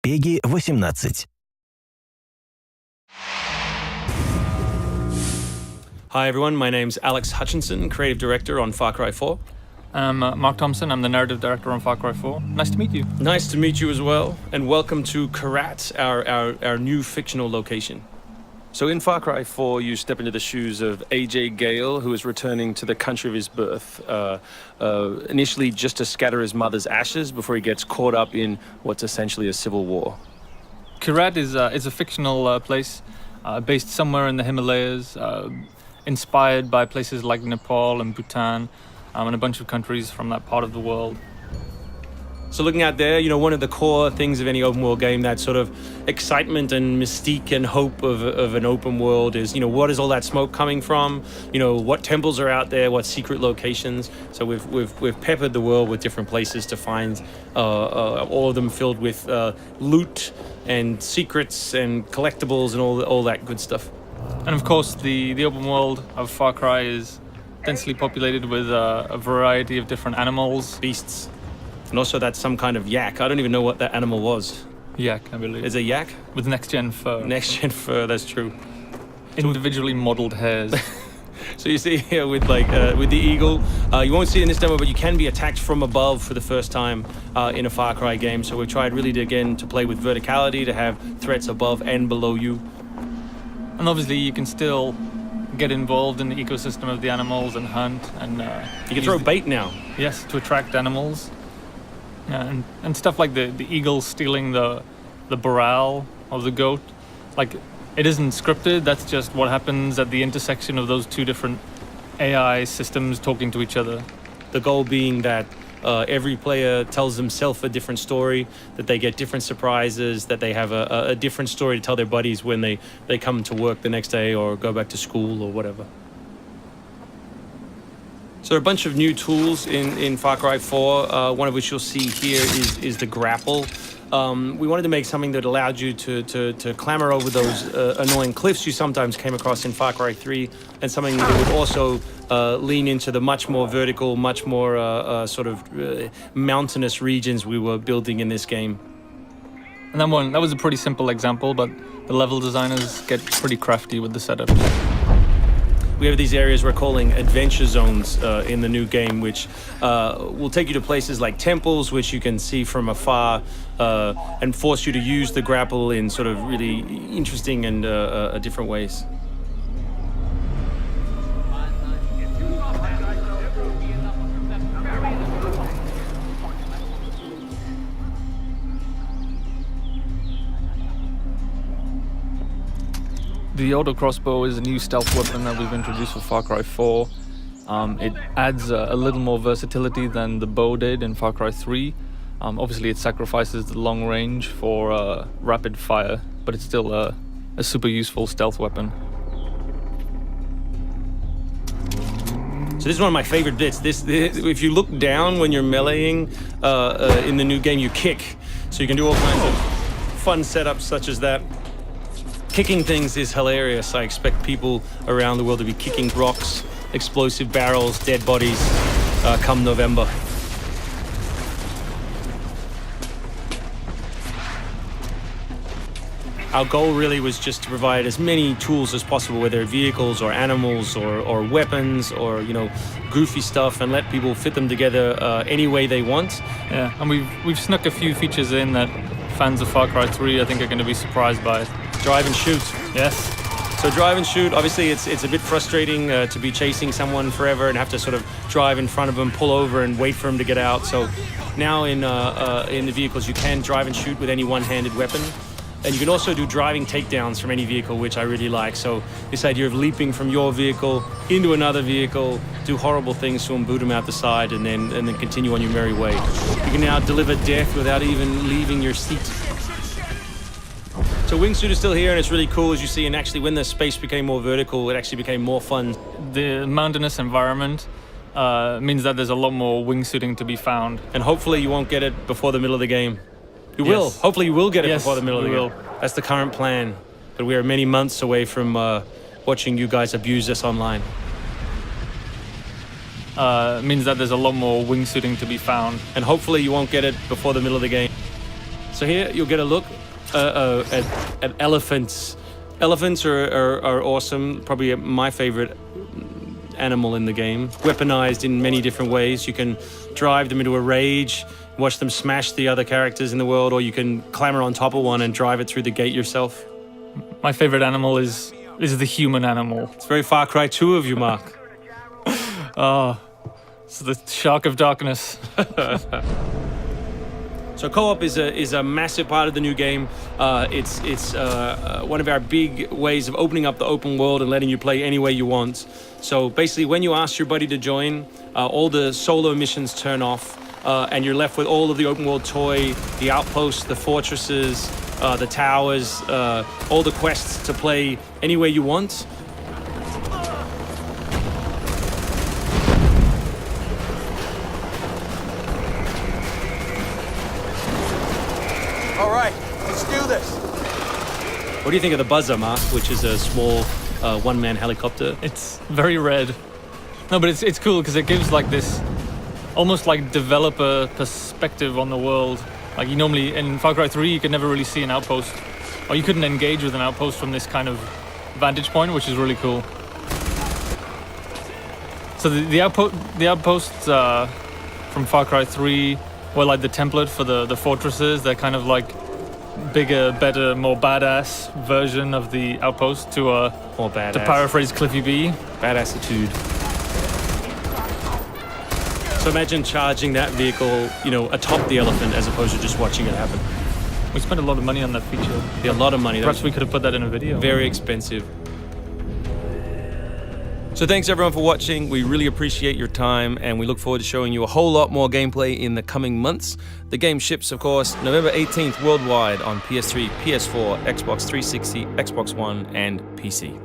PEGI 18. Hi everyone, my name's Alex Hutchinson, Creative Director on Far Cry 4. I'm Mark Thompson, I'm the Narrative Director on Far Cry 4. Nice to meet you. Nice to meet you as well, and welcome to Karat, our new fictional location. So in Far Cry 4, you step into the shoes of AJ Gale, who is returning to the country of his birth, initially just to scatter his mother's ashes before he gets caught up in what's essentially a civil war. Karat is a fictional place based somewhere in the Himalayas, inspired by places like Nepal and Bhutan, and a bunch of countries from that part of the world. So looking out there, you know, one of the core things of any open world game, that sort of excitement and mystique and hope of an open world is, you know, what is all that smoke coming from? You know, what temples are out there? What secret locations? So we've peppered the world with different places to find, all of them filled with loot and secrets and collectibles and all that good stuff. And of course, the open world of Far Cry is densely populated with a variety of different animals, beasts. And also that's some kind of yak. I don't even know what that animal was. Yak, I believe. Is it a yak? With next-gen fur. Next-gen fur, that's true. Individually modeled hairs. So you see here with with the eagle, you won't see it in this demo, but you can be attacked from above for the first time in a Far Cry game. So we've tried really to play with verticality, to have threats above and below you. And obviously you can still get involved in the ecosystem of the animals and hunt. And you can throw bait now. Yes, to attract animals. And stuff like the eagle stealing the barrel of the goat. Like, it isn't scripted, that's just what happens at the intersection of those two different AI systems talking to each other. The goal being that every player tells themselves a different story, that they get different surprises, that they have a different story to tell their buddies when they come to work the next day or go back to school or whatever. So there are a bunch of new tools in Far Cry 4, one of which you'll see here is the grapple. We wanted to make something that allowed you to clamber over those annoying cliffs you sometimes came across in Far Cry 3, and something that would also lean into the much more vertical, much more sort of mountainous regions we were building in this game. And that was a pretty simple example, but the level designers get pretty crafty with the setup. We have these areas we're calling adventure zones in the new game, which will take you to places like temples, which you can see from afar, and force you to use the grapple in sort of really interesting and different ways. The auto crossbow is a new stealth weapon that we've introduced for Far Cry 4. It adds a little more versatility than the bow did in Far Cry 3. Obviously it sacrifices the long range for rapid fire, but it's still a super useful stealth weapon. So this is one of my favorite bits. This if you look down when you're meleeing in the new game, you kick. So you can do all kinds of fun setups such as that. Kicking things is hilarious. I expect people around the world to be kicking rocks, explosive barrels, dead bodies, come November. Our goal really was just to provide as many tools as possible, whether vehicles or animals or weapons or, you know, goofy stuff, and let people fit them together any way they want. Yeah, and we've snuck a few features in that fans of Far Cry 3 I think are going to be surprised by. Drive and shoot. Yes. So drive and shoot, obviously it's a bit frustrating to be chasing someone forever and have to sort of drive in front of them, pull over and wait for them to get out. So now in the vehicles you can drive and shoot with any one-handed weapon. And you can also do driving takedowns from any vehicle, which I really like. So this idea of leaping from your vehicle into another vehicle, do horrible things to them, boot them out the side, and then continue on your merry way. You can now deliver death without even leaving your seat. So wingsuit is still here, and it's really cool, as you see, and actually when the space became more vertical, it actually became more fun. The mountainous environment means that there's a lot more wingsuiting to be found. And hopefully you won't get it before the middle of the game. You will. Hopefully you will get it before the middle of the game. That's the current plan. But we are many months away from watching you guys abuse us online. Means that there's a lot more wingsuiting to be found. And hopefully you won't get it before the middle of the game. So here you'll get a look at elephants. Elephants are awesome. Probably my favorite animal in the game. Weaponized in many different ways. You can drive them into a rage, watch them smash the other characters in the world, or you can clamber on top of one and drive it through the gate yourself. My favorite animal is the human animal. It's very Far Cry 2 of you, Mark. Oh, it's the shark of darkness. So co-op is a massive part of the new game. It's one of our big ways of opening up the open world and letting you play any way you want. So basically, when you ask your buddy to join, all the solo missions turn off, and you're left with all of the open world toy, the outposts, the fortresses, the towers, all the quests to play any way you want. All right, let's do this. What do you think of the Buzzer, Mark, which is a small one-man helicopter? It's very red. No, but it's cool because it gives like this almost like developer perspective on the world. Like you normally in Far Cry 3 you could never really see an outpost, or you couldn't engage with an outpost from this kind of vantage point, which is really cool. So the outposts from Far Cry 3 were like the template for the fortresses. They're kind of like bigger, better, more badass version of the outpost to More badass. to paraphrase Cliffy B. Badassitude. So imagine charging that vehicle, atop the elephant as opposed to just watching it happen. We spent a lot of money on that feature. Yeah, a lot of money. Perhaps we could have put that in a video. Very expensive. So thanks everyone for watching. We really appreciate your time, and we look forward to showing you a whole lot more gameplay in the coming months. The game ships, of course, November 18th worldwide on PS3, PS4, Xbox 360, Xbox One, and PC.